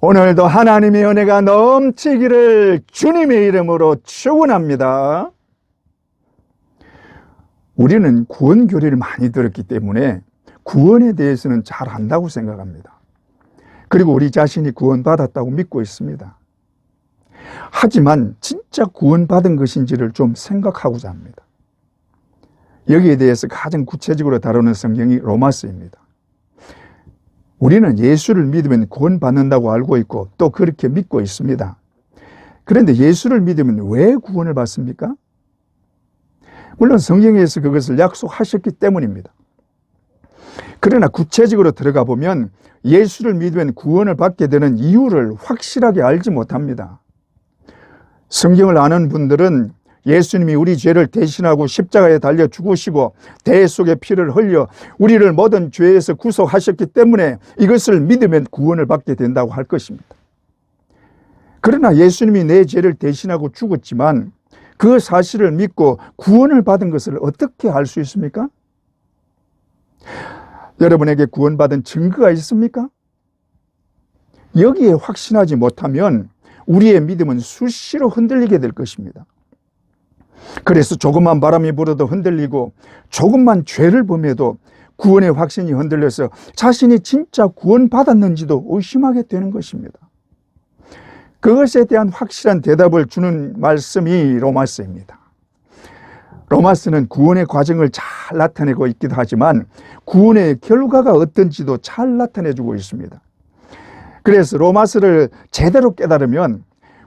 오늘도 하나님의 은혜가 넘치기를 주님의 이름으로 축원합니다. 우리는 구원 교리를 많이 들었기 때문에 구원에 대해서는 잘 안다고 생각합니다. 그리고 우리 자신이 구원받았다고 믿고 있습니다. 하지만 진짜 구원받은 것인지를 좀 생각하고자 합니다. 여기에 대해서 가장 구체적으로 다루는 성경이 로마서입니다. 우리는 예수를 믿으면 구원받는다고 알고 있고 또 그렇게 믿고 있습니다. 그런데 예수를 믿으면 왜 구원을 받습니까? 물론 성경에서 그것을 약속하셨기 때문입니다. 그러나 구체적으로 들어가 보면 예수를 믿으면 구원을 받게 되는 이유를 확실하게 알지 못합니다. 성경을 아는 분들은 예수님이 우리 죄를 대신하고 십자가에 달려 죽으시고 대속의 피를 흘려 우리를 모든 죄에서 구속하셨기 때문에 이것을 믿으면 구원을 받게 된다고 할 것입니다. 그러나 예수님이 내 죄를 대신하고 죽었지만 그 사실을 믿고 구원을 받은 것을 어떻게 알 수 있습니까? 여러분에게 구원받은 증거가 있습니까? 여기에 확신하지 못하면 우리의 믿음은 수시로 흔들리게 될 것입니다. 그래서 조금만 바람이 불어도 흔들리고 조금만 죄를 범해도 구원의 확신이 흔들려서 자신이 진짜 구원받았는지도 의심하게 되는 것입니다. 그것에 대한 확실한 대답을 주는 말씀이 로마서입니다. 로마서는 구원의 과정을 잘 나타내고 있기도 하지만 구원의 결과가 어떤지도 잘 나타내주고 있습니다. 그래서 로마서를 제대로 깨달으면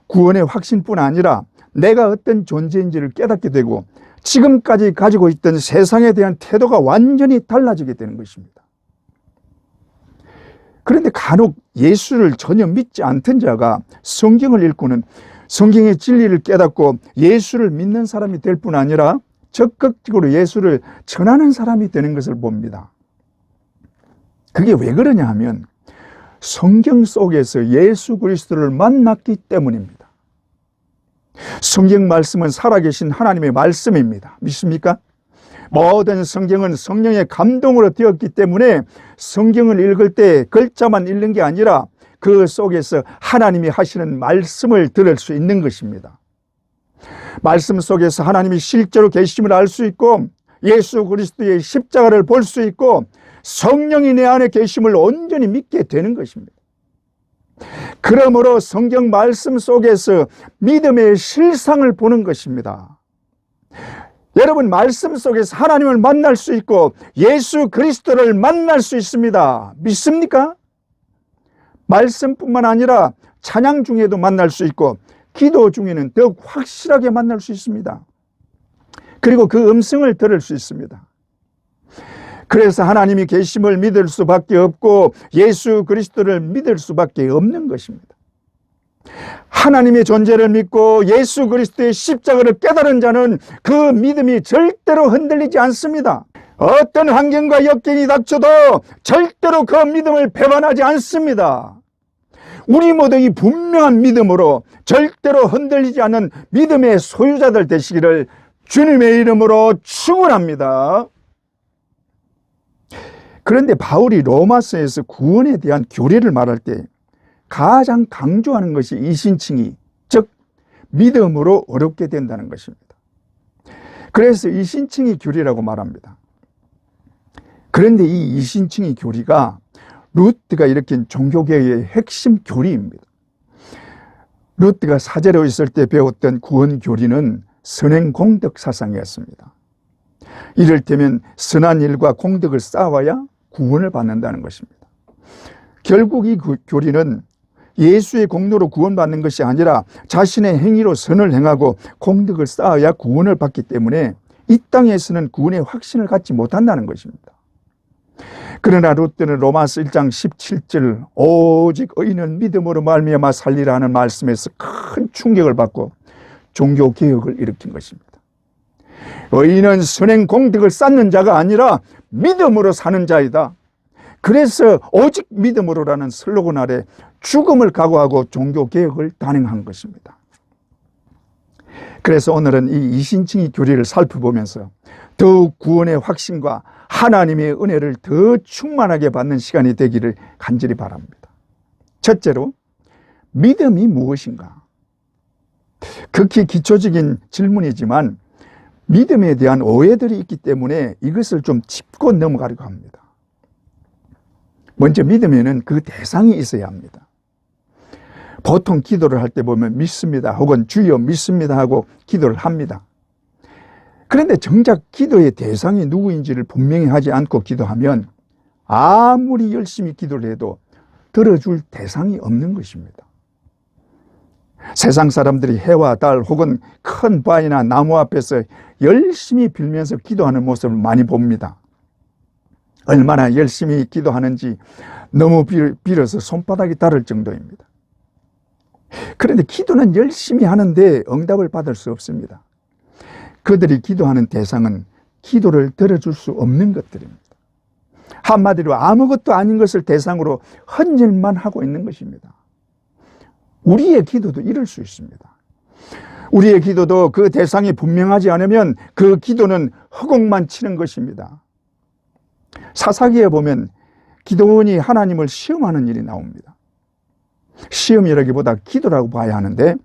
구원의 확신뿐 아니라 내가 어떤 존재인지를 깨닫게 되고 지금까지 가지고 있던 세상에 대한 태도가 완전히 달라지게 되는 것입니다. 그런데 간혹 예수를 전혀 믿지 않던 자가 성경을 읽고는 성경의 진리를 깨닫고 예수를 믿는 사람이 될 뿐 아니라 적극적으로 예수를 전하는 사람이 되는 것을 봅니다. 그게 왜 그러냐 하면 성경 속에서 예수 그리스도를 만났기 때문입니다. 성경 말씀은 살아계신 하나님의 말씀입니다. 믿습니까? 모든 성경은 성령의 감동으로 되었기 때문에 성경을 읽을 때 글자만 읽는 게 아니라 그 속에서 하나님이 하시는 말씀을 들을 수 있는 것입니다. 말씀 속에서 하나님이 실제로 계심을 알 수 있고 예수 그리스도의 십자가를 볼 수 있고 성령이 내 안에 계심을 온전히 믿게 되는 것입니다. 그러므로 성경 말씀 속에서 믿음의 실상을 보는 것입니다. 여러분, 말씀 속에서 하나님을 만날 수 있고 예수 그리스도를 만날 수 있습니다. 믿습니까? 말씀뿐만 아니라 찬양 중에도 만날 수 있고 기도 중에는 더욱 확실하게 만날 수 있습니다. 그리고 그 음성을 들을 수 있습니다. 그래서 하나님이 계심을 믿을 수밖에 없고 예수 그리스도를 믿을 수밖에 없는 것입니다. 하나님의 존재를 믿고 예수 그리스도의 십자가를 깨달은 자는 그 믿음이 절대로 흔들리지 않습니다. 어떤 환경과 역경이 닥쳐도 절대로 그 믿음을 배반하지 않습니다. 우리 모두 이 분명한 믿음으로 절대로 흔들리지 않는 믿음의 소유자들 되시기를 주님의 이름으로 축원합니다. 그런데 바울이 로마서에서 구원에 대한 교리를 말할 때 가장 강조하는 것이 이신칭의, 즉 믿음으로 어렵게 된다는 것입니다. 그래서 이신칭의 교리라고 말합니다. 그런데 이 이신칭의 교리가 루트가 일으킨 종교개혁의 핵심 교리입니다. 루트가 사제로 있을 때 배웠던 구원 교리는 선행공덕 사상이었습니다. 이를테면 선한 일과 공덕을 쌓아야 구원을 받는다는 것입니다. 결국 이 교리는 예수의 공로로 구원받는 것이 아니라 자신의 행위로 선을 행하고 공덕을 쌓아야 구원을 받기 때문에 이 땅에서는 구원의 확신을 갖지 못한다는 것입니다. 그러나 루트는 로마서 1장 17절 오직 의인은 믿음으로 말미암아 살리라 하는 말씀에서 큰 충격을 받고 종교개혁을 일으킨 것입니다. 의인은 선행 공덕을 쌓는 자가 아니라 믿음으로 사는 자이다. 그래서 오직 믿음으로라는 슬로건 아래 죽음을 각오하고 종교개혁을 단행한 것입니다. 그래서 오늘은 이 이신칭의 교리를 살펴보면서 더욱 구원의 확신과 하나님의 은혜를 더 충만하게 받는 시간이 되기를 간절히 바랍니다. 첫째로 믿음이 무엇인가? 극히 기초적인 질문이지만 믿음에 대한 오해들이 있기 때문에 이것을 좀 짚고 넘어가려고 합니다. 먼저 믿음에는 그 대상이 있어야 합니다. 보통 기도를 할 때 보면 믿습니다 혹은 주여 믿습니다 하고 기도를 합니다. 그런데 정작 기도의 대상이 누구인지를 분명히 하지 않고 기도하면 아무리 열심히 기도를 해도 들어줄 대상이 없는 것입니다. 세상 사람들이 해와 달 혹은 큰 바위나 나무 앞에서 열심히 빌면서 기도하는 모습을 많이 봅니다. 얼마나 열심히 기도하는지 너무 빌어서 손바닥이 다를 정도입니다. 그런데 기도는 열심히 하는데 응답을 받을 수 없습니다. 그들이 기도하는 대상은 기도를 들어줄 수 없는 것들입니다. 한마디로 아무것도 아닌 것을 대상으로 헌질만 하고 있는 것입니다. 우리의 기도도 이럴 수 있습니다. 우리의 기도도 그 대상이 분명하지 않으면 그 기도는 허공만 치는 것입니다. 사사기에 보면 기도원이 하나님을 시험하는 일이 나옵니다. 시험이라기보다 기도라고 봐야 하는데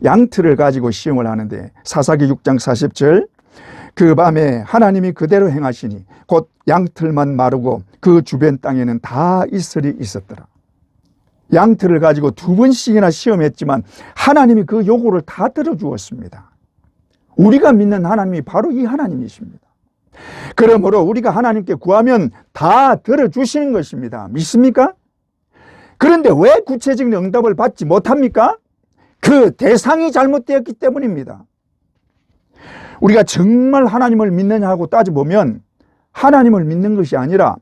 양틀을 가지고 시험을 하는데 사사기 6장 40절 그 밤에 하나님이 그대로 행하시니 곧 양틀만 마르고 그 주변 땅에는 다 이슬이 있었더라. 양틀을 가지고 2번씩이나 시험했지만 하나님이 그 요구를 다 들어주었습니다. 우리가 믿는 하나님이 바로 이 하나님이십니다. 그러므로 우리가 하나님께 구하면 다 들어주시는 것입니다. 믿습니까? 그런데 왜 구체적인 응답을 받지 못합니까? 그 대상이 잘못되었기 때문입니다. 우리가 정말 하나님을 믿느냐 하고 따져보면 하나님을 믿는 것이 아니라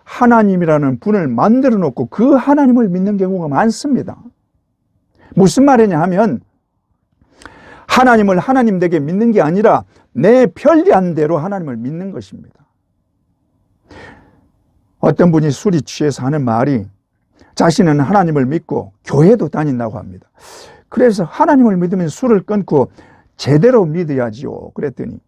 하나님이라는 분을 만들어 놓고 그 하나님을 믿는 경우가 많습니다. 무슨 말이냐 하면 하나님을 하나님 되게 믿는 게 아니라 내 편리한 대로 하나님을 믿는 것입니다. 어떤 분이 술이 취해서 하는 말이 자신은 하나님을 믿고 교회도 다닌다고 합니다. 그래서 하나님을 믿으면 술을 끊고 제대로 믿어야지요. 그랬더니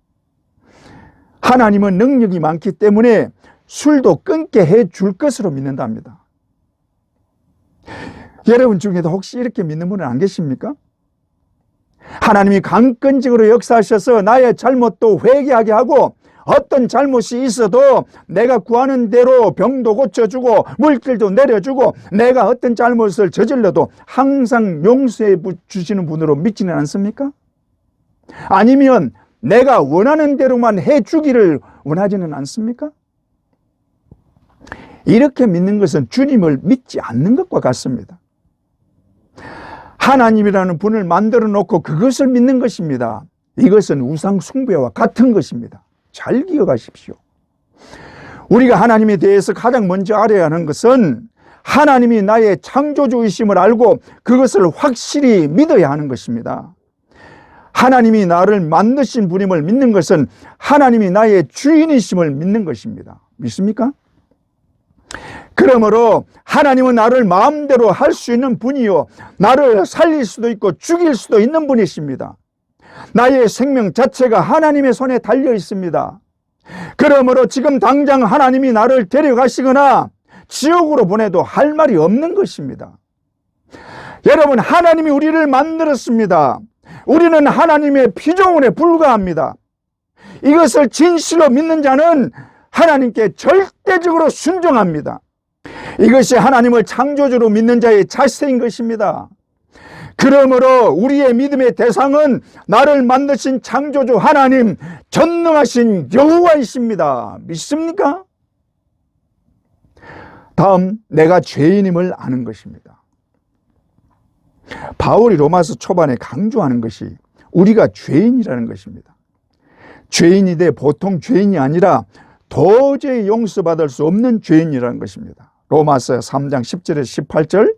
하나님은 능력이 많기 때문에 술도 끊게 해줄 것으로 믿는답니다. 여러분 중에도 혹시 이렇게 믿는 분은 안 계십니까? 하나님이 강권적으로 역사하셔서 나의 잘못도 회개하게 하고 어떤 잘못이 있어도 내가 구하는 대로 병도 고쳐주고 물길도 내려주고 내가 어떤 잘못을 저질러도 항상 용서해 주시는 분으로 믿지는 않습니까? 아니면 내가 원하는 대로만 해주기를 원하지는 않습니까? 이렇게 믿는 것은 주님을 믿지 않는 것과 같습니다. 하나님이라는 분을 만들어 놓고 그것을 믿는 것입니다. 이것은 우상 숭배와 같은 것입니다. 잘 기억하십시오. 우리가 하나님에 대해서 가장 먼저 알아야 하는 것은 하나님이 나의 창조주이심을 알고 그것을 확실히 믿어야 하는 것입니다. 하나님이 나를 만드신 분임을 믿는 것은 하나님이 나의 주인이심을 믿는 것입니다. 믿습니까? 그러므로 하나님은 나를 마음대로 할 수 있는 분이요 나를 살릴 수도 있고 죽일 수도 있는 분이십니다. 나의 생명 자체가 하나님의 손에 달려 있습니다. 그러므로 지금 당장 하나님이 나를 데려가시거나 지옥으로 보내도 할 말이 없는 것입니다. 여러분, 하나님이 우리를 만들었습니다. 우리는 하나님의 피조물에 불과합니다. 이것을 진실로 믿는 자는 하나님께 절대적으로 순종합니다. 이것이 하나님을 창조주로 믿는 자의 자세인 것입니다. 그러므로 우리의 믿음의 대상은 나를 만드신 창조주 하나님, 전능하신 여호와이십니다. 믿습니까? 다음, 내가 죄인임을 아는 것입니다. 바울이 로마서 초반에 강조하는 것이 우리가 죄인이라는 것입니다. 죄인이 돼 보통 죄인이 아니라 도저히 용서받을 수 없는 죄인이라는 것입니다. 로마서 3장 10절에서 18절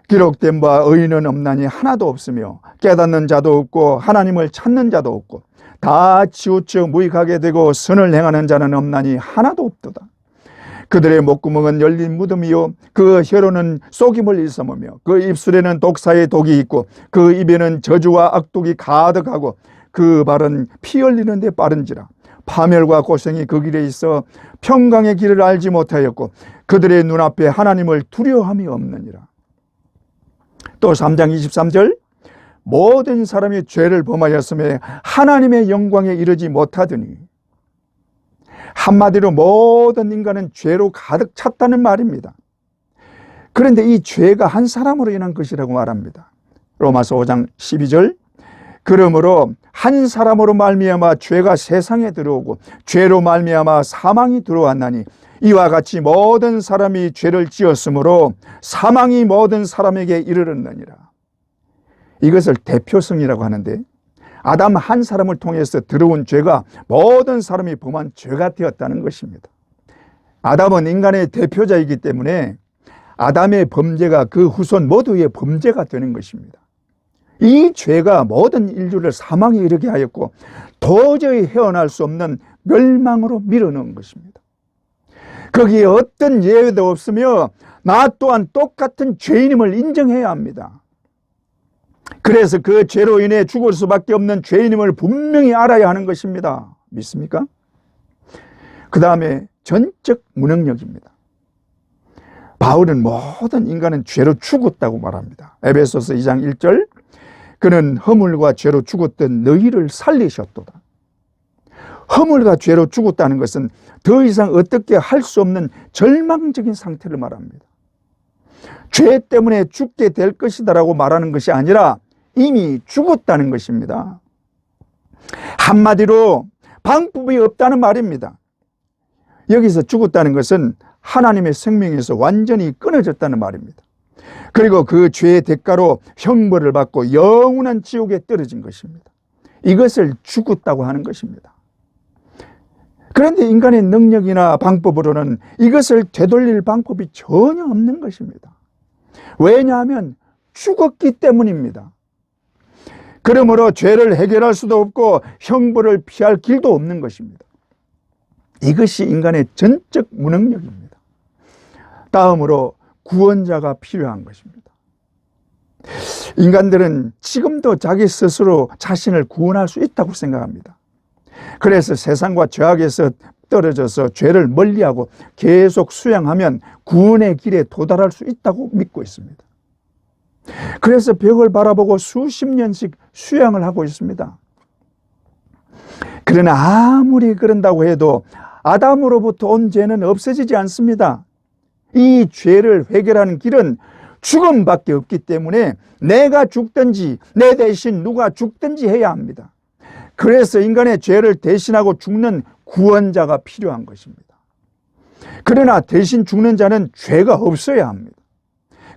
기록된 바 의인은 없나니 하나도 없으며 깨닫는 자도 없고 하나님을 찾는 자도 없고 다 치우쳐 무익하게 되고 선을 행하는 자는 없나니 하나도 없도다. 그들의 목구멍은 열린 무덤이요 그 혀로는 속임을 일삼으며 그 입술에는 독사의 독이 있고 그 입에는 저주와 악독이 가득하고 그 발은 피 흘리는 데 빠른지라. 파멸과 고생이 그 길에 있어 평강의 길을 알지 못하였고 그들의 눈앞에 하나님을 두려워함이 없느니라. 또 3장 23절 모든 사람이 죄를 범하였음에 하나님의 영광에 이르지 못하더니, 한마디로 모든 인간은 죄로 가득 찼다는 말입니다. 그런데 이 죄가 한 사람으로 인한 것이라고 말합니다. 로마서 5장 12절 그러므로 한 사람으로 말미암아 죄가 세상에 들어오고 죄로 말미암아 사망이 들어왔나니 이와 같이 모든 사람이 죄를 지었으므로 사망이 모든 사람에게 이르렀느니라. 이것을 대표성이라고 하는데, 아담 한 사람을 통해서 들어온 죄가 모든 사람이 범한 죄가 되었다는 것입니다. 아담은 인간의 대표자이기 때문에 아담의 범죄가 그 후손 모두의 범죄가 되는 것입니다. 이 죄가 모든 인류를 사망에 이르게 하였고 도저히 헤어날 수 없는 멸망으로 밀어넣은 것입니다. 거기에 어떤 예외도 없으며 나 또한 똑같은 죄인임을 인정해야 합니다. 그래서 그 죄로 인해 죽을 수밖에 없는 죄인임을 분명히 알아야 하는 것입니다. 믿습니까? 그 다음에 전적 무능력입니다. 바울은 모든 인간은 죄로 죽었다고 말합니다. 에베소서 2장 1절 그는 허물과 죄로 죽었던 너희를 살리셨도다. 허물과 죄로 죽었다는 것은 더 이상 어떻게 할 수 없는 절망적인 상태를 말합니다. 죄 때문에 죽게 될 것이다라고 말하는 것이 아니라 이미 죽었다는 것입니다. 한마디로 방법이 없다는 말입니다. 여기서 죽었다는 것은 하나님의 생명에서 완전히 끊어졌다는 말입니다. 그리고 그 죄의 대가로 형벌을 받고 영원한 지옥에 떨어진 것입니다. 이것을 죽었다고 하는 것입니다. 그런데 인간의 능력이나 방법으로는 이것을 되돌릴 방법이 전혀 없는 것입니다. 왜냐하면 죽었기 때문입니다. 그러므로 죄를 해결할 수도 없고 형벌을 피할 길도 없는 것입니다. 이것이 인간의 전적 무능력입니다. 다음으로 구원자가 필요한 것입니다. 인간들은 지금도 자기 스스로 자신을 구원할 수 있다고 생각합니다. 그래서 세상과 죄악에서 떨어져서 죄를 멀리하고 계속 수양하면 구원의 길에 도달할 수 있다고 믿고 있습니다. 그래서 벽을 바라보고 수십 년씩 수양을 하고 있습니다. 그러나 아무리 그런다고 해도 아담으로부터 온 죄는 없어지지 않습니다. 이 죄를 해결하는 길은 죽음밖에 없기 때문에 내가 죽든지 내 대신 누가 죽든지 해야 합니다. 그래서 인간의 죄를 대신하고 죽는 구원자가 필요한 것입니다. 그러나 대신 죽는 자는 죄가 없어야 합니다.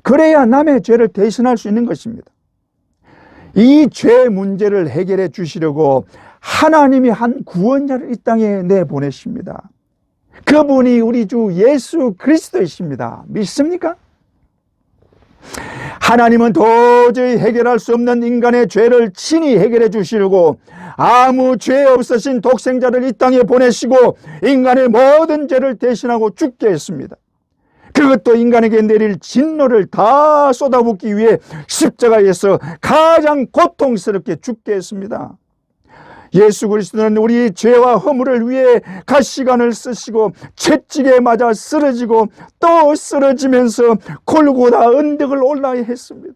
그래야 남의 죄를 대신할 수 있는 것입니다. 이 죄 문제를 해결해 주시려고 하나님이 한 구원자를 이 땅에 내보내십니다. 그분이 우리 주 예수 그리스도이십니다. 믿습니까? 하나님은 도저히 해결할 수 없는 인간의 죄를 친히 해결해 주시려고 아무 죄 없으신 독생자를 이 땅에 보내시고 인간의 모든 죄를 대신하고 죽게 했습니다. 그것도 인간에게 내릴 진노를 다 쏟아붓기 위해 십자가에서 가장 고통스럽게 죽게 했습니다. 예수 그리스도는 우리 죄와 허물을 위해 가시관을 쓰시고 채찍에 맞아 쓰러지고 또 쓰러지면서 골고다 언덕을 올라야 했습니다.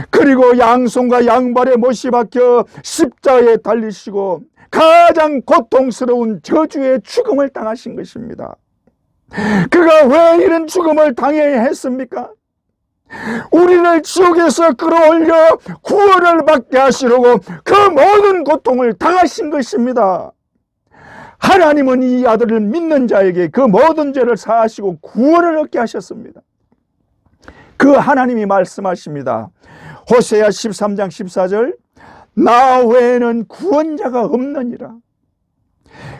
그리고 양손과 양발에 못이 박혀 십자가에 달리시고 가장 고통스러운 저주의 죽음을 당하신 것입니다. 그가 왜 이런 죽음을 당해야 했습니까? 우리를 지옥에서 끌어올려 구원을 받게 하시려고 그 모든 고통을 당하신 것입니다. 하나님은 이 아들을 믿는 자에게 그 모든 죄를 사하시고 구원을 얻게 하셨습니다. 그 하나님이 말씀하십니다. 호세아 13장 14절 나 외에는 구원자가 없느니라.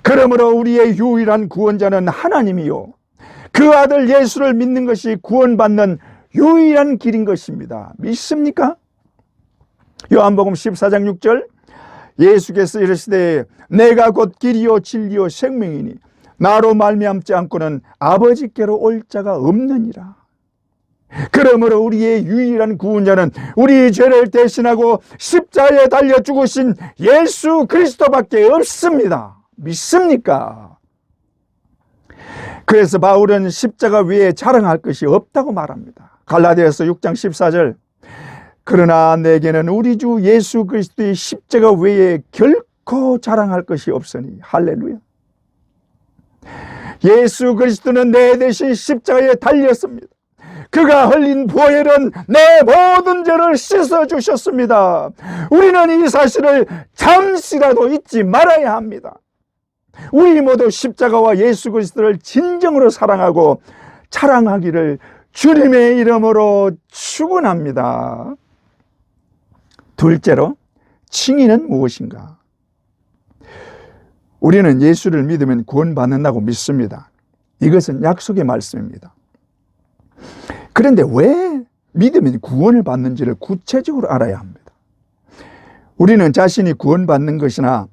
그러므로 우리의 유일한 구원자는 하나님이요 그 아들 예수를 믿는 것이 구원받는 유일한 길인 것입니다. 믿습니까? 요한복음 14장 6절 예수께서 이르시되 내가 곧 길이요 진리요 생명이니 나로 말미암지 않고는 아버지께로 올 자가 없느니라. 그러므로 우리의 유일한 구원자는 우리 죄를 대신하고 십자가에 달려 죽으신 예수 그리스도밖에 없습니다. 믿습니까? 그래서 바울은 십자가 위에 자랑할 것이 없다고 말합니다. 갈라디아서 6장 14절 그러나 내게는 우리 주 예수 그리스도의 십자가 외에 결코 자랑할 것이 없으니. 할렐루야. 예수 그리스도는 내 대신 십자가에 달렸습니다. 그가 흘린 보혈은 내 모든 죄를 씻어주셨습니다. 우리는 이 사실을 잠시라도 잊지 말아야 합니다. 우리 모두 십자가와 예수 그리스도를 진정으로 사랑하고 자랑하기를 주님의 이름으로 축원합니다. 둘째로, 칭의는 무엇인가? 우리는 예수를 믿으면 구원받는다고 믿습니다. 이것은 약속의 말씀입니다. 그런데 왜 믿으면 구원을 받는지를 구체적으로 알아야 합니다. 우리는 자신이 구원받는 것이나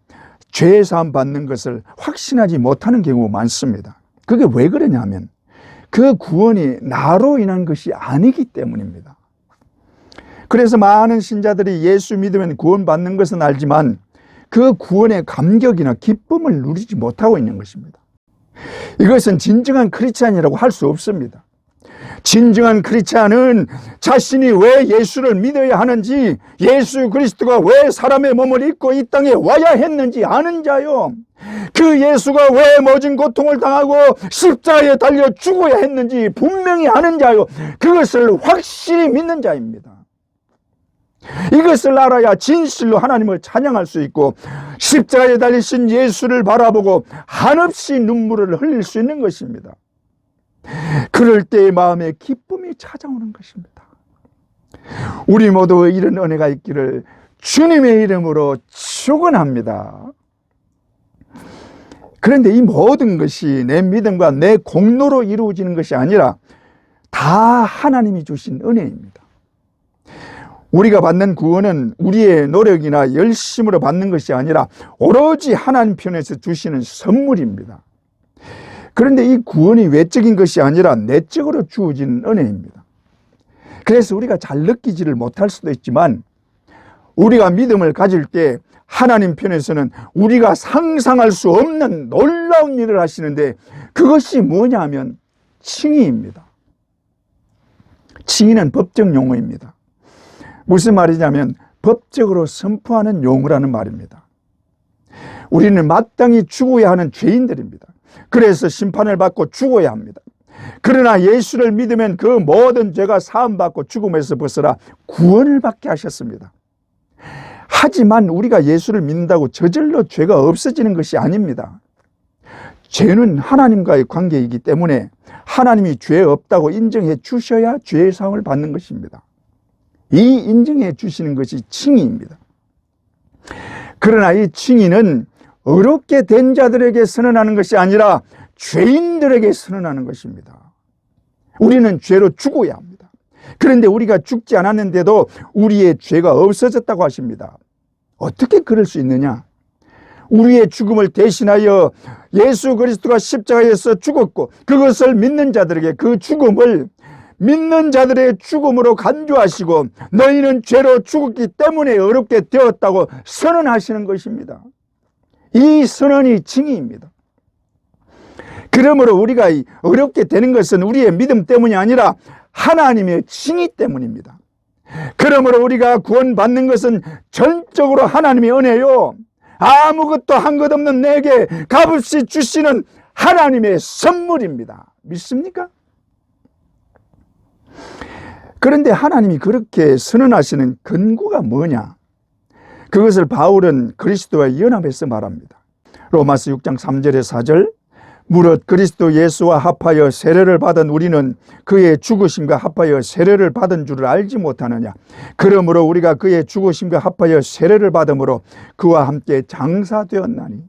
죄사함 받는 것을 확신하지 못하는 경우가 많습니다. 그게 왜 그러냐면 그 구원이 나로 인한 것이 아니기 때문입니다. 그래서 많은 신자들이 예수 믿으면 구원받는 것은 알지만 그 구원의 감격이나 기쁨을 누리지 못하고 있는 것입니다. 이것은 진정한 크리스찬이라고 할 수 없습니다. 진정한 크리스찬은 자신이 왜 예수를 믿어야 하는지, 예수 그리스도가 왜 사람의 몸을 입고 이 땅에 와야 했는지 아는 자요. 그 예수가 왜 모진 고통을 당하고 십자가에 달려 죽어야 했는지 분명히 아는 자요. 그것을 확실히 믿는 자입니다. 이것을 알아야 진실로 하나님을 찬양할 수 있고 십자가에 달리신 예수를 바라보고 한없이 눈물을 흘릴 수 있는 것입니다. 그럴 때의 마음에 기쁨이 찾아오는 것입니다. 우리 모두 이런 은혜가 있기를 주님의 이름으로 축원합니다. 그런데 이 모든 것이 내 믿음과 내 공로로 이루어지는 것이 아니라 다 하나님이 주신 은혜입니다. 우리가 받는 구원은 우리의 노력이나 열심으로 받는 것이 아니라 오로지 하나님 편에서 주시는 선물입니다. 그런데 이 구원이 외적인 것이 아니라 내적으로 주어진 은혜입니다. 그래서 우리가 잘 느끼지를 못할 수도 있지만 우리가 믿음을 가질 때 하나님 편에서는 우리가 상상할 수 없는 놀라운 일을 하시는데 그것이 뭐냐 하면 칭의입니다. 칭의는 법적 용어입니다. 무슨 말이냐면 법적으로 선포하는 용어라는 말입니다. 우리는 마땅히 죽어야 하는 죄인들입니다. 그래서 심판을 받고 죽어야 합니다. 그러나 예수를 믿으면 그 모든 죄가 사함받고 죽음에서 벗어나 구원을 받게 하셨습니다. 하지만 우리가 예수를 믿는다고 저절로 죄가 없어지는 것이 아닙니다. 죄는 하나님과의 관계이기 때문에 하나님이 죄 없다고 인정해 주셔야 죄의 사함을 받는 것입니다. 이 인정해 주시는 것이 칭의입니다. 그러나 이 칭의는 의롭게 된 자들에게 선언하는 것이 아니라 죄인들에게 선언하는 것입니다. 우리는 죄로 죽어야 합니다. 그런데 우리가 죽지 않았는데도 우리의 죄가 없어졌다고 하십니다. 어떻게 그럴 수 있느냐? 우리의 죽음을 대신하여 예수 그리스도가 십자가에서 죽었고 그것을 믿는 자들에게 그 죽음을 믿는 자들의 죽음으로 간주하시고 너희는 죄로 죽었기 때문에 어렵게 되었다고 선언하시는 것입니다. 이 선언이 칭의입니다. 그러므로 우리가 어렵게 되는 것은 우리의 믿음 때문이 아니라 하나님의 칭의 때문입니다. 그러므로 우리가 구원받는 것은 전적으로 하나님의 은혜요, 아무것도 한 것 없는 내게 값없이 주시는 하나님의 선물입니다. 믿습니까? 그런데 하나님이 그렇게 선언하시는 근거가 뭐냐? 그것을 바울은 그리스도와 연합해서 말합니다. 로마서 6장 3절에 4절, 무릇 그리스도 예수와 합하여 세례를 받은 우리는 그의 죽으심과 합하여 세례를 받은 줄을 알지 못하느냐? 그러므로 우리가 그의 죽으심과 합하여 세례를 받음으로 그와 함께 장사되었나니.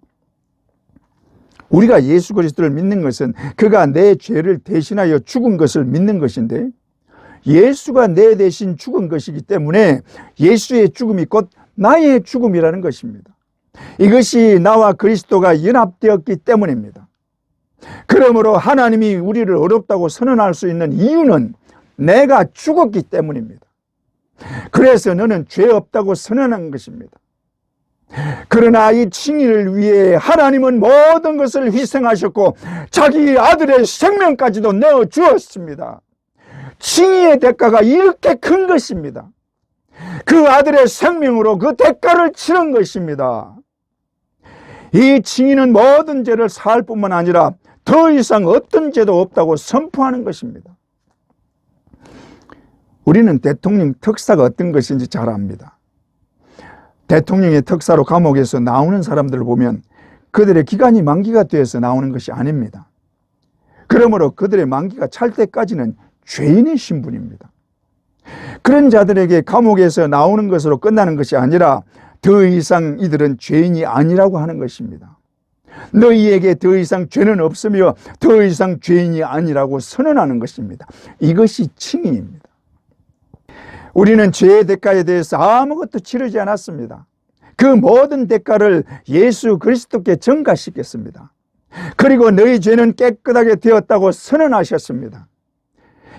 우리가 예수 그리스도를 믿는 것은 그가 내 죄를 대신하여 죽은 것을 믿는 것인데, 예수가 내 대신 죽은 것이기 때문에 예수의 죽음이 곧 나의 죽음이라는 것입니다. 이것이 나와 그리스도가 연합되었기 때문입니다. 그러므로 하나님이 우리를 어렵다고 선언할 수 있는 이유는 내가 죽었기 때문입니다. 그래서 너는 죄 없다고 선언한 것입니다. 그러나 이 칭의를 위해 하나님은 모든 것을 희생하셨고 자기 아들의 생명까지도 내어주었습니다. 칭의의 대가가 이렇게 큰 것입니다. 그 아들의 생명으로 그 대가를 치른 것입니다. 이 증인은 모든 죄를 사할 뿐만 아니라 더 이상 어떤 죄도 없다고 선포하는 것입니다. 우리는 대통령 특사가 어떤 것인지 잘 압니다. 대통령의 특사로 감옥에서 나오는 사람들을 보면 그들의 기간이 만기가 되어서 나오는 것이 아닙니다. 그러므로 그들의 만기가 찰 때까지는 죄인의 신분입니다. 그런 자들에게 감옥에서 나오는 것으로 끝나는 것이 아니라 더 이상 이들은 죄인이 아니라고 하는 것입니다. 너희에게 더 이상 죄는 없으며 더 이상 죄인이 아니라고 선언하는 것입니다. 이것이 칭의입니다. 우리는 죄의 대가에 대해서 아무것도 치르지 않았습니다. 그 모든 대가를 예수 그리스도께 전가시켰습니다. 그리고 너희 죄는 깨끗하게 되었다고 선언하셨습니다.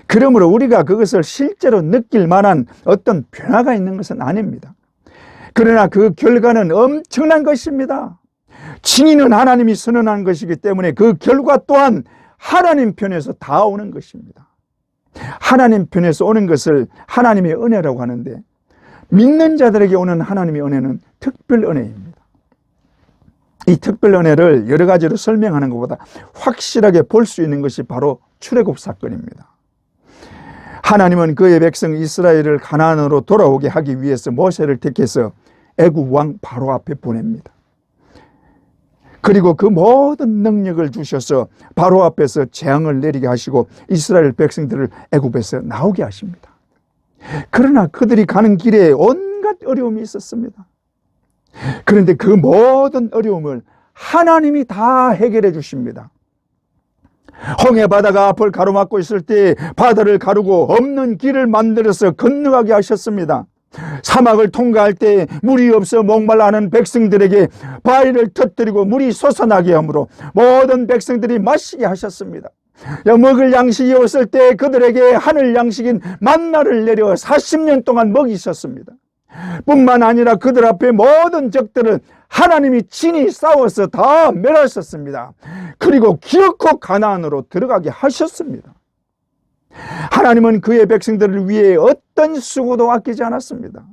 그러므로 우리가 그것을 실제로 느낄 만한 어떤 변화가 있는 것은 아닙니다. 그러나 그 결과는 엄청난 것입니다. 칭의는 하나님이 선언한 것이기 때문에 그 결과 또한 하나님 편에서 다 오는 것입니다. 하나님 편에서 오는 것을 하나님의 은혜라고 하는데, 믿는 자들에게 오는 하나님의 은혜는 특별 은혜입니다. 이 특별 은혜를 여러 가지로 설명하는 것보다 확실하게 볼 수 있는 것이 바로 출애굽 사건입니다. 하나님은 그의 백성 이스라엘을 가나안으로 돌아오게 하기 위해서 모세를 택해서 애굽 왕 바로 앞에 보냅니다. 그리고 그 모든 능력을 주셔서 바로 앞에서 재앙을 내리게 하시고 이스라엘 백성들을 애굽에서 나오게 하십니다. 그러나 그들이 가는 길에 온갖 어려움이 있었습니다. 그런데 그 모든 어려움을 하나님이 다 해결해 주십니다. 홍해 바다가 앞을 가로막고 있을 때 바다를 가르고 없는 길을 만들어서 건너가게 하셨습니다. 사막을 통과할 때 물이 없어 목말라하는 백성들에게 바위를 터뜨리고 물이 솟아나게 하므로 모든 백성들이 마시게 하셨습니다. 먹을 양식이 없을 때 그들에게 하늘 양식인 만나를 내려 40년 동안 먹이셨습니다. 뿐만 아니라 그들 앞에 모든 적들을 하나님이 친히 싸워서 다 멸하셨습니다. 그리고 기어코 가나안으로 들어가게 하셨습니다. 하나님은 그의 백성들을 위해 어떤 수고도 아끼지 않았습니다.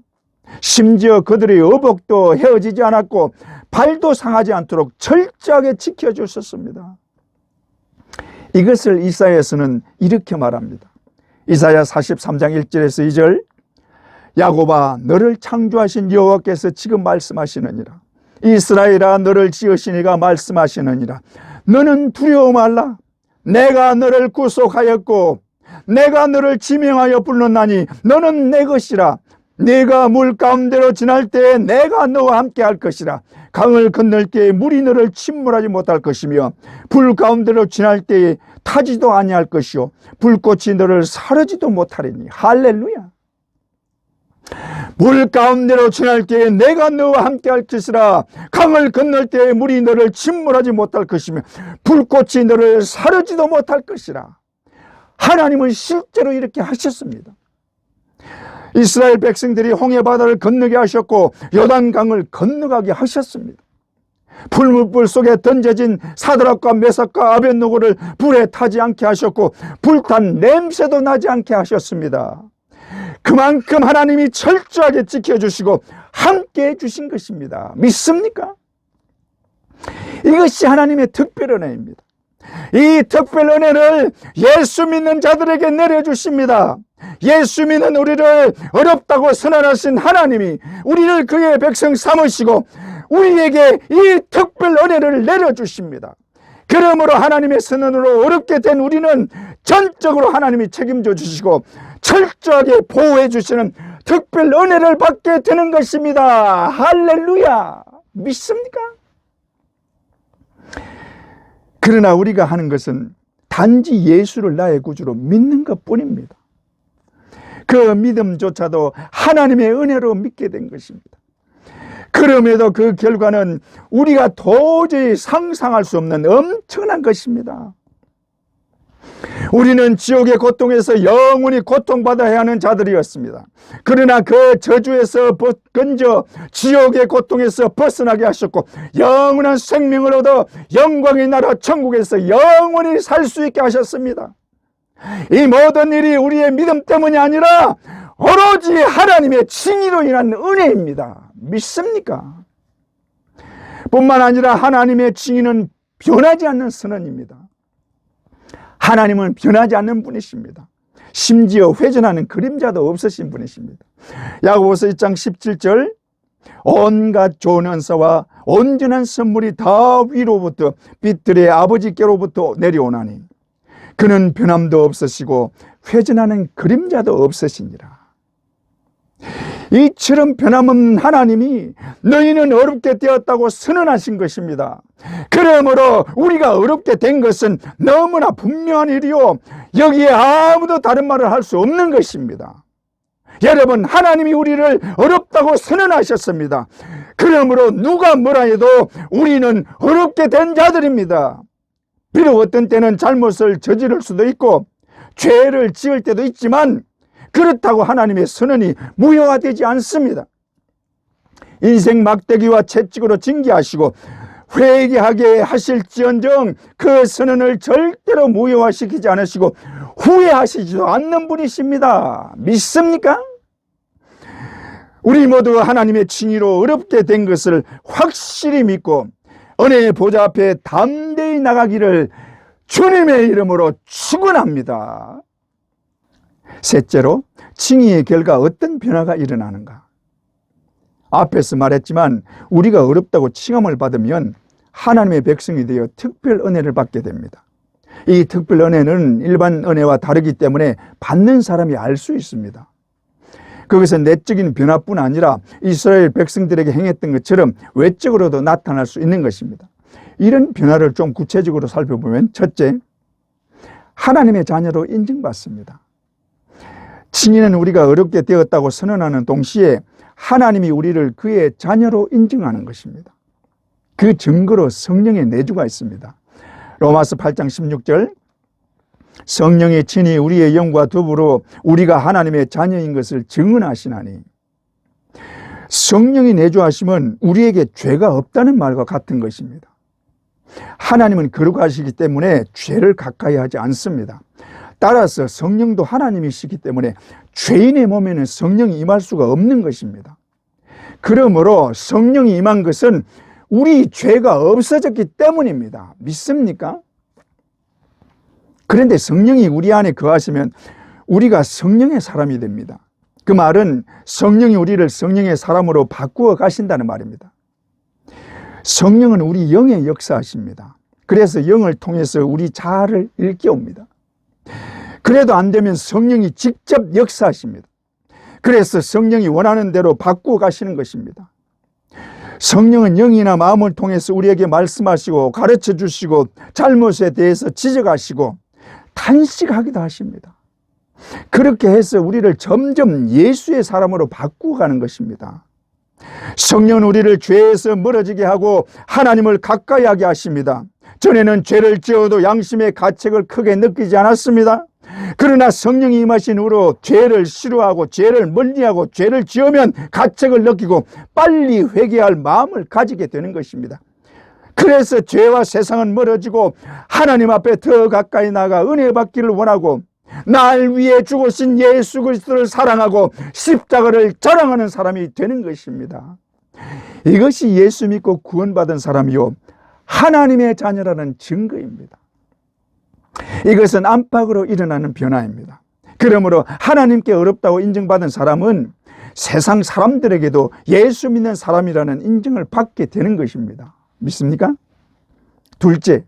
심지어 그들의 의복도 헤어지지 않았고 발도 상하지 않도록 철저하게 지켜주셨습니다. 이것을 이사야서는 이렇게 말합니다. 이사야 43장 1절에서 2절, 야곱아 너를 창조하신 여호와께서 지금 말씀하시느니라. 이스라엘아 너를 지으신 이가 말씀하시느니라. 너는 두려워 말라. 내가 너를 구속하였고 내가 너를 지명하여 불렀나니 너는 내 것이라. 네가 물 가운데로 지날 때에 내가 너와 함께 할 것이라. 강을 건널 때에 물이 너를 침몰하지 못할 것이며 불 가운데로 지날 때에 타지도 아니할 것이요 불꽃이 너를 사르지도 못하리니. 할렐루야. 물 가운데로 지날 때에 내가 너와 함께 할 것이라. 강을 건널 때에 물이 너를 침몰하지 못할 것이며 불꽃이 너를 사르지도 못할 것이라. 하나님은 실제로 이렇게 하셨습니다. 이스라엘 백성들이 홍해 바다를 건너게 하셨고 요단강을 건너가게 하셨습니다. 불문불 속에 던져진 사드락과 메삭과 아벳노고를 불에 타지 않게 하셨고 불탄 냄새도 나지 않게 하셨습니다. 그만큼 하나님이 철저하게 지켜주시고 함께해 주신 것입니다. 믿습니까? 이것이 하나님의 특별 은혜입니다. 이 특별 은혜를 예수 믿는 자들에게 내려주십니다. 예수 믿는 우리를 어렵다고 선언하신 하나님이 우리를 그의 백성 삼으시고 우리에게 이 특별 은혜를 내려주십니다. 그러므로 하나님의 선언으로 어렵게 된 우리는 전적으로 하나님이 책임져 주시고 철저하게 보호해 주시는 특별 은혜를 받게 되는 것입니다. 할렐루야. 믿습니까? 그러나 우리가 하는 것은 단지 예수를 나의 구주로 믿는 것뿐입니다. 그 믿음조차도 하나님의 은혜로 믿게 된 것입니다. 그럼에도 그 결과는 우리가 도저히 상상할 수 없는 엄청난 것입니다. 우리는 지옥의 고통에서 영원히 고통받아야 하는 자들이었습니다. 그러나 그 저주에서 건져 지옥의 고통에서 벗어나게 하셨고 영원한 생명을 얻어 영광의 나라 천국에서 영원히 살 수 있게 하셨습니다. 이 모든 일이 우리의 믿음 때문이 아니라 오로지 하나님의 칭의로 인한 은혜입니다. 믿습니까? 뿐만 아니라 하나님의 칭의는 변하지 않는 선언입니다. 하나님은 변하지 않는 분이십니다. 심지어 회전하는 그림자도 없으신 분이십니다. 야고보서 1장 17절 온갖 좋은 은사와 온전한 선물이 다 위로부터 빛들의 아버지께로부터 내려오나니 그는 변함도 없으시고 회전하는 그림자도 없으시니라. 이처럼 변함없는 하나님이 너희는 어렵게 되었다고 선언하신 것입니다. 그러므로 우리가 어렵게 된 것은 너무나 분명한 일이요 여기에 아무도 다른 말을 할 수 없는 것입니다. 여러분, 하나님이 우리를 어렵다고 선언하셨습니다. 그러므로 누가 뭐라 해도 우리는 어렵게 된 자들입니다. 비록 어떤 때는 잘못을 저지를 수도 있고 죄를 지을 때도 있지만 그렇다고 하나님의 선언이 무효화되지 않습니다. 인생 막대기와 채찍으로 징계하시고 회개하게 하실지언정 그 선언을 절대로 무효화시키지 않으시고 후회하시지도 않는 분이십니다. 믿습니까? 우리 모두 하나님의 칭의로 어렵게 된 것을 확실히 믿고 은혜의 보좌 앞에 담대히 나가기를 주님의 이름으로 축원합니다. 셋째로, 칭의의 결과 어떤 변화가 일어나는가? 앞에서 말했지만 우리가 어렵다고 칭함을 받으면 하나님의 백성이 되어 특별 은혜를 받게 됩니다. 이 특별 은혜는 일반 은혜와 다르기 때문에 받는 사람이 알 수 있습니다. 그것은 내적인 변화뿐 아니라 이스라엘 백성들에게 행했던 것처럼 외적으로도 나타날 수 있는 것입니다. 이런 변화를 좀 구체적으로 살펴보면, 첫째, 하나님의 자녀로 인정받습니다. 칭의는 우리가 어렵게 되었다고 선언하는 동시에 하나님이 우리를 그의 자녀로 인정하는 것입니다. 그 증거로 성령의 내주가 있습니다. 로마서 8장 16절 성령이 친히 우리의 영과 더불어 우리가 하나님의 자녀인 것을 증언하시나니, 성령이 내주하시면 우리에게 죄가 없다는 말과 같은 것입니다. 하나님은 거룩하시기 때문에 죄를 가까이 하지 않습니다. 따라서 성령도 하나님이시기 때문에 죄인의 몸에는 성령이 임할 수가 없는 것입니다. 그러므로 성령이 임한 것은 우리 죄가 없어졌기 때문입니다. 믿습니까? 그런데 성령이 우리 안에 거하시면 우리가 성령의 사람이 됩니다. 그 말은 성령이 우리를 성령의 사람으로 바꾸어 가신다는 말입니다. 성령은 우리 영에 역사하십니다. 그래서 영을 통해서 우리 자아를 일깨웁니다. 그래도 안 되면 성령이 직접 역사하십니다. 그래서 성령이 원하는 대로 바꾸어 가시는 것입니다. 성령은 영이나 마음을 통해서 우리에게 말씀하시고 가르쳐 주시고 잘못에 대해서 지적하시고 탄식하기도 하십니다. 그렇게 해서 우리를 점점 예수의 사람으로 바꾸어 가는 것입니다. 성령은 우리를 죄에서 멀어지게 하고 하나님을 가까이 하게 하십니다. 전에는 죄를 지어도 양심의 가책을 크게 느끼지 않았습니다. 그러나 성령이 임하신 후로 죄를 싫어하고 죄를 멀리하고 죄를 지으면 가책을 느끼고 빨리 회개할 마음을 가지게 되는 것입니다. 그래서 죄와 세상은 멀어지고 하나님 앞에 더 가까이 나가 은혜 받기를 원하고 날 위해 죽으신 예수 그리스도를 사랑하고 십자가를 자랑하는 사람이 되는 것입니다. 이것이 예수 믿고 구원받은 사람이요 하나님의 자녀라는 증거입니다. 이것은 안팎으로 일어나는 변화입니다. 그러므로 하나님께 어렵다고 인정받은 사람은 세상 사람들에게도 예수 믿는 사람이라는 인정을 받게 되는 것입니다. 믿습니까? 둘째,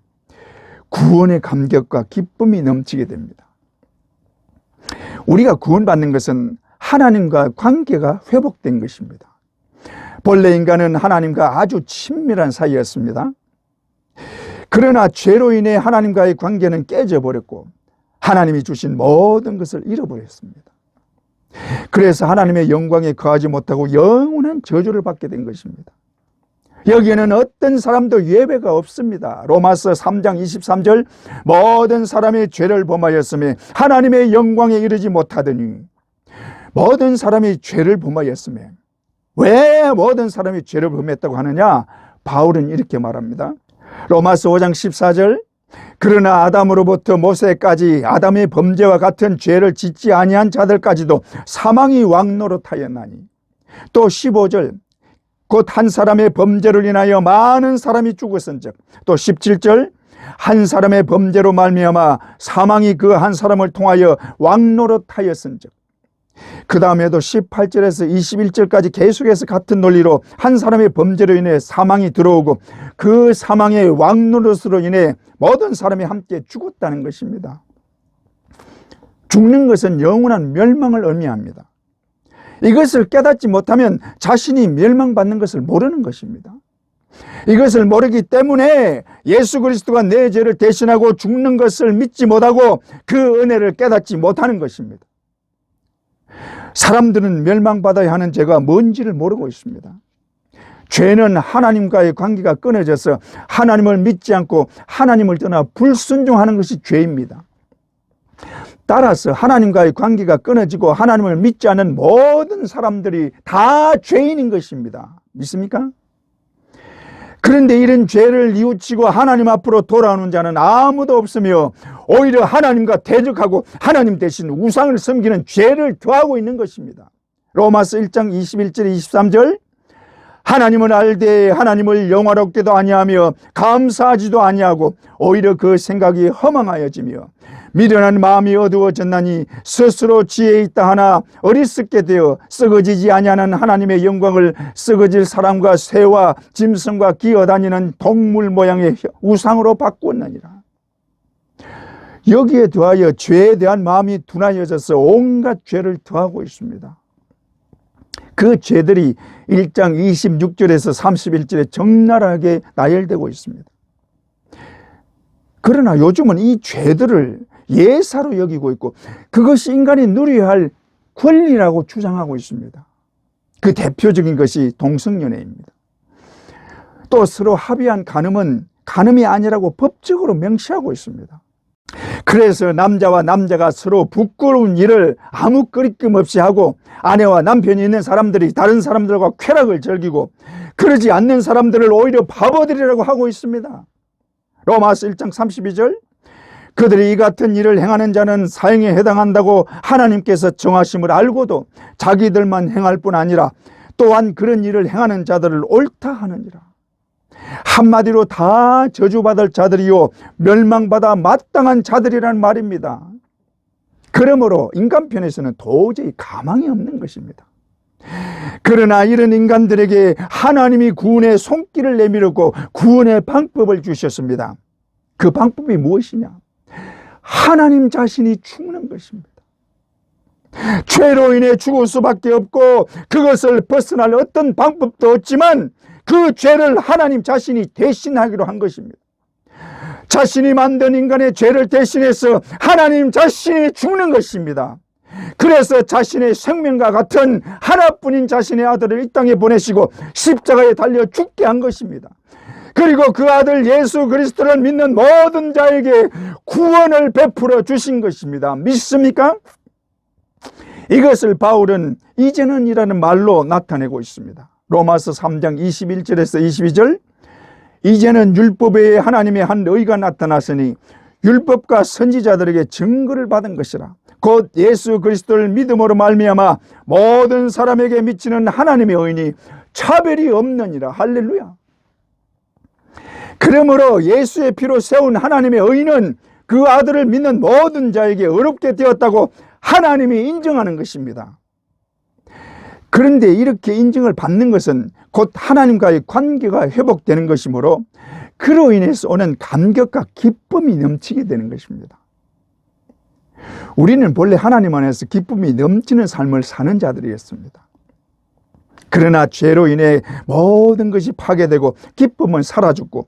구원의 감격과 기쁨이 넘치게 됩니다. 우리가 구원받는 것은 하나님과 관계가 회복된 것입니다. 본래 인간은 하나님과 아주 친밀한 사이였습니다. 그러나 죄로 인해 하나님과의 관계는 깨져버렸고 하나님이 주신 모든 것을 잃어버렸습니다. 그래서 하나님의 영광에 거하지 못하고 영원한 저주를 받게 된 것입니다. 여기에는 어떤 사람도 예외가 없습니다. 로마서 3장 23절 모든 사람이 죄를 범하였으며 하나님의 영광에 이르지 못하더니, 모든 사람이 죄를 범하였으며, 왜 모든 사람이 죄를 범했다고 하느냐? 바울은 이렇게 말합니다. 로마서 5장 14절 그러나 아담으로부터 모세까지 아담의 범죄와 같은 죄를 짓지 아니한 자들까지도 사망이 왕노릇하였나니. 또 15절, 곧 한 사람의 범죄를 인하여 많은 사람이 죽었은즉. 또 17절, 한 사람의 범죄로 말미암아 사망이 그 한 사람을 통하여 왕노릇하였은즉. 그 다음에도 18절에서 21절까지 계속해서 같은 논리로 한 사람의 범죄로 인해 사망이 들어오고 그 사망의 왕노릇으로 인해 모든 사람이 함께 죽었다는 것입니다. 죽는 것은 영원한 멸망을 의미합니다. 이것을 깨닫지 못하면 자신이 멸망받는 것을 모르는 것입니다. 이것을 모르기 때문에 예수 그리스도가 내 죄를 대신하고 죽는 것을 믿지 못하고 그 은혜를 깨닫지 못하는 것입니다. 사람들은 멸망받아야 하는 죄가 뭔지를 모르고 있습니다. 죄는 하나님과의 관계가 끊어져서 하나님을 믿지 않고 하나님을 떠나 불순종하는 것이 죄입니다. 따라서 하나님과의 관계가 끊어지고 하나님을 믿지 않는 모든 사람들이 다 죄인인 것입니다. 믿습니까? 그런데 이런 죄를 뉘우치고 하나님 앞으로 돌아오는 자는 아무도 없으며 오히려 하나님과 대적하고 하나님 대신 우상을 섬기는 죄를 더하고 있는 것입니다. 로마서 1장 21절 23절, 하나님을 알되 하나님을 영화롭게도 아니하며 감사하지도 아니하고 오히려 그 생각이 허망하여지며 미련한 마음이 어두워졌나니 스스로 지혜 있다 하나 어리석게 되어 썩어지지 아니하는 하나님의 영광을 썩어질 사람과 새와 짐승과 기어다니는 동물 모양의 우상으로 바꾸었느니라. 여기에 더하여 죄에 대한 마음이 둔하여져서 온갖 죄를 더하고 있습니다. 그 죄들이 1장 26절에서 31절에 적나라하게 나열되고 있습니다. 그러나 요즘은 이 죄들을 예사로 여기고 있고 그것이 인간이 누려야 할 권리라고 주장하고 있습니다. 그 대표적인 것이 동성연애입니다. 또 서로 합의한 간음은 간음이 아니라고 법적으로 명시하고 있습니다. 그래서 남자와 남자가 서로 부끄러운 일을 아무 거리낌 없이 하고 아내와 남편이 있는 사람들이 다른 사람들과 쾌락을 즐기고 그러지 않는 사람들을 오히려 바보들이라고 하고 있습니다. 로마서 1장 32절, 그들이 이 같은 일을 행하는 자는 사형에 해당한다고 하나님께서 정하심을 알고도 자기들만 행할 뿐 아니라 또한 그런 일을 행하는 자들을 옳다 하느니라. 한마디로 다 저주받을 자들이요 멸망받아 마땅한 자들이란 말입니다. 그러므로 인간편에서는 도저히 가망이 없는 것입니다. 그러나 이런 인간들에게 하나님이 구원의 손길을 내밀었고 구원의 방법을 주셨습니다. 그 방법이 무엇이냐? 하나님 자신이 죽는 것입니다. 죄로 인해 죽을 수밖에 없고 그것을 벗어날 어떤 방법도 없지만 그 죄를 하나님 자신이 대신하기로 한 것입니다. 자신이 만든 인간의 죄를 대신해서 하나님 자신이 죽는 것입니다. 그래서 자신의 생명과 같은 하나뿐인 자신의 아들을 이 땅에 보내시고 십자가에 달려 죽게 한 것입니다. 그리고 그 아들 예수 그리스도를 믿는 모든 자에게 구원을 베풀어 주신 것입니다. 믿습니까? 이것을 바울은 이제는 이라는 말로 나타내고 있습니다. 로마서 3장 21절에서 22절, 이제는 율법에 하나님의 한 의가 나타났으니 율법과 선지자들에게 증거를 받은 것이라. 곧 예수 그리스도를 믿음으로 말미암아 모든 사람에게 미치는 하나님의 의니 차별이 없느니라. 할렐루야. 그러므로 예수의 피로 세운 하나님의 의는 그 아들을 믿는 모든 자에게 의롭게 되었다고 하나님이 인정하는 것입니다. 그런데 이렇게 인정을 받는 것은 곧 하나님과의 관계가 회복되는 것이므로 그로 인해서 오는 감격과 기쁨이 넘치게 되는 것입니다. 우리는 본래 하나님 안에서 기쁨이 넘치는 삶을 사는 자들이었습니다. 그러나 죄로 인해 모든 것이 파괴되고 기쁨은 사라졌고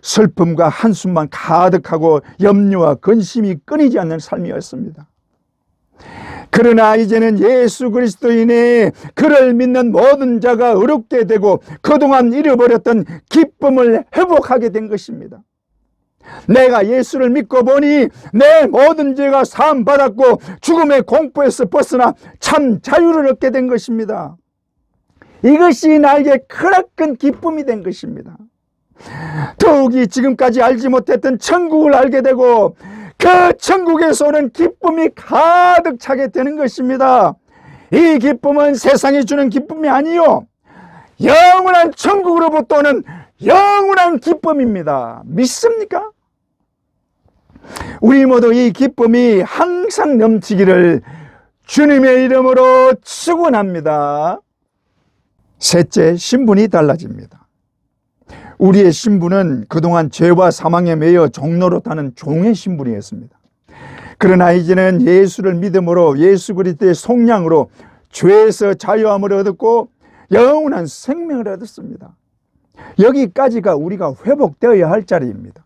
슬픔과 한숨만 가득하고 염려와 근심이 끊이지 않는 삶이었습니다. 그러나 이제는 예수 그리스도인의 그를 믿는 모든 자가 의롭게 되고 그동안 잃어버렸던 기쁨을 회복하게 된 것입니다. 내가 예수를 믿고 보니 내 모든 죄가 사함받았고 죽음의 공포에서 벗어나 참 자유를 얻게 된 것입니다. 이것이 나에게 크나큰 기쁨이 된 것입니다. 더욱이 지금까지 알지 못했던 천국을 알게 되고 그 천국에서 오는 기쁨이 가득 차게 되는 것입니다. 이 기쁨은 세상이 주는 기쁨이 아니요, 영원한 천국으로부터 오는 영원한 기쁨입니다. 믿습니까? 우리 모두 이 기쁨이 항상 넘치기를 주님의 이름으로 축원합니다. 셋째, 신분이 달라집니다. 우리의 신분은 그동안 죄와 사망에 매여 종로로 타는 종의 신분이었습니다. 그러나 이제는 예수를 믿음으로 예수 그리스도의 속량으로 죄에서 자유함을 얻었고 영원한 생명을 얻었습니다. 여기까지가 우리가 회복되어야 할 자리입니다.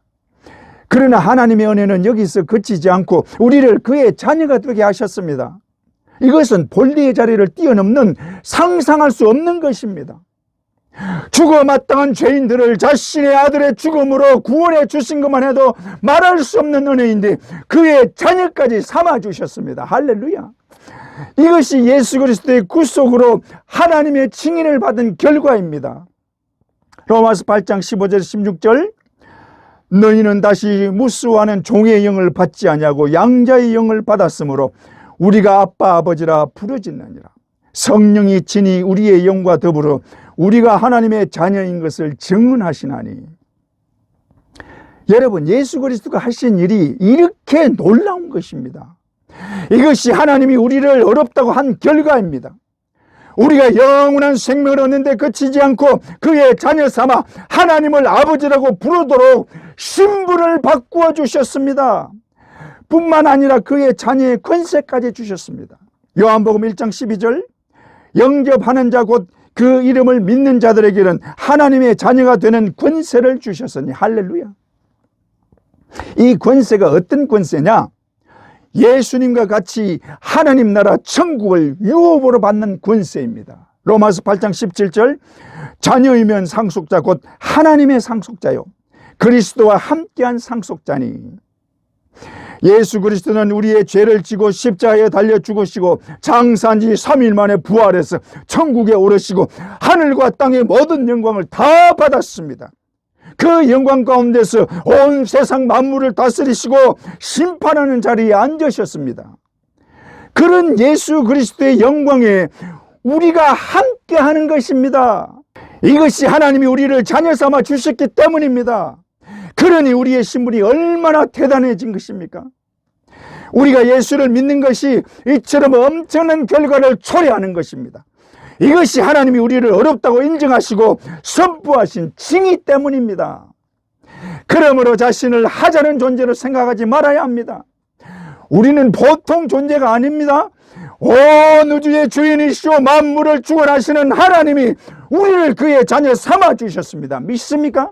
그러나 하나님의 은혜는 여기서 그치지 않고 우리를 그의 자녀가 되게 하셨습니다. 이것은 본리의 자리를 뛰어넘는 상상할 수 없는 것입니다. 죽어 마땅한 죄인들을 자신의 아들의 죽음으로 구원해 주신 것만 해도 말할 수 없는 은혜인데 그의 자녀까지 삼아주셨습니다. 할렐루야. 이것이 예수 그리스도의 구속으로 하나님의 칭의를 받은 결과입니다. 로마서 8장 15절 16절, 너희는 다시 무수하는 종의 영을 받지 아니하고 양자의 영을 받았으므로 우리가 아빠 아버지라 부르짖느니라. 성령이 친히 우리의 영과 더불어 우리가 하나님의 자녀인 것을 증언하시나니. 여러분, 예수 그리스도가 하신 일이 이렇게 놀라운 것입니다. 이것이 하나님이 우리를 어렵다고 한 결과입니다. 우리가 영원한 생명을 얻는데 그치지 않고 그의 자녀 삼아 하나님을 아버지라고 부르도록 신분을 바꾸어 주셨습니다. 뿐만 아니라 그의 자녀의 권세까지 주셨습니다. 요한복음 1장 12절, 영접하는 자 곧 그 이름을 믿는 자들에게는 하나님의 자녀가 되는 권세를 주셨으니. 할렐루야. 이 권세가 어떤 권세냐? 예수님과 같이 하나님 나라 천국을 유업으로 받는 권세입니다. 로마서 8장 17절, 자녀이면 상속자 곧 하나님의 상속자요 그리스도와 함께한 상속자니. 예수 그리스도는 우리의 죄를 지고 십자가에 달려 죽으시고 장사한 지 3일 만에 부활해서 천국에 오르시고 하늘과 땅의 모든 영광을 다 받았습니다. 그 영광 가운데서 온 세상 만물을 다스리시고 심판하는 자리에 앉으셨습니다. 그런 예수 그리스도의 영광에 우리가 함께하는 것입니다. 이것이 하나님이 우리를 자녀 삼아 주셨기 때문입니다. 그러니 우리의 신분이 얼마나 대단해진 것입니까? 우리가 예수를 믿는 것이 이처럼 엄청난 결과를 초래하는 것입니다. 이것이 하나님이 우리를 어렵다고 인정하시고 선포하신 칭의 때문입니다. 그러므로 자신을 하찮은 존재로 생각하지 말아야 합니다. 우리는 보통 존재가 아닙니다. 온 우주의 주인이시오 만물을 주관하시는 하나님이 우리를 그의 자녀 삼아 주셨습니다. 믿습니까?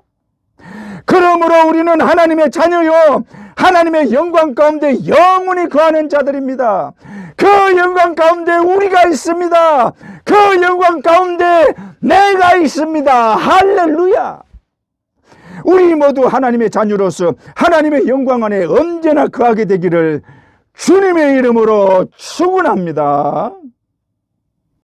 그러므로 우리는 하나님의 자녀요 하나님의 영광 가운데 영원히 거하는 자들입니다. 그 영광 가운데 우리가 있습니다. 그 영광 가운데 내가 있습니다. 할렐루야. 우리 모두 하나님의 자녀로서 하나님의 영광 안에 언제나 거하게 되기를 주님의 이름으로 축원합니다.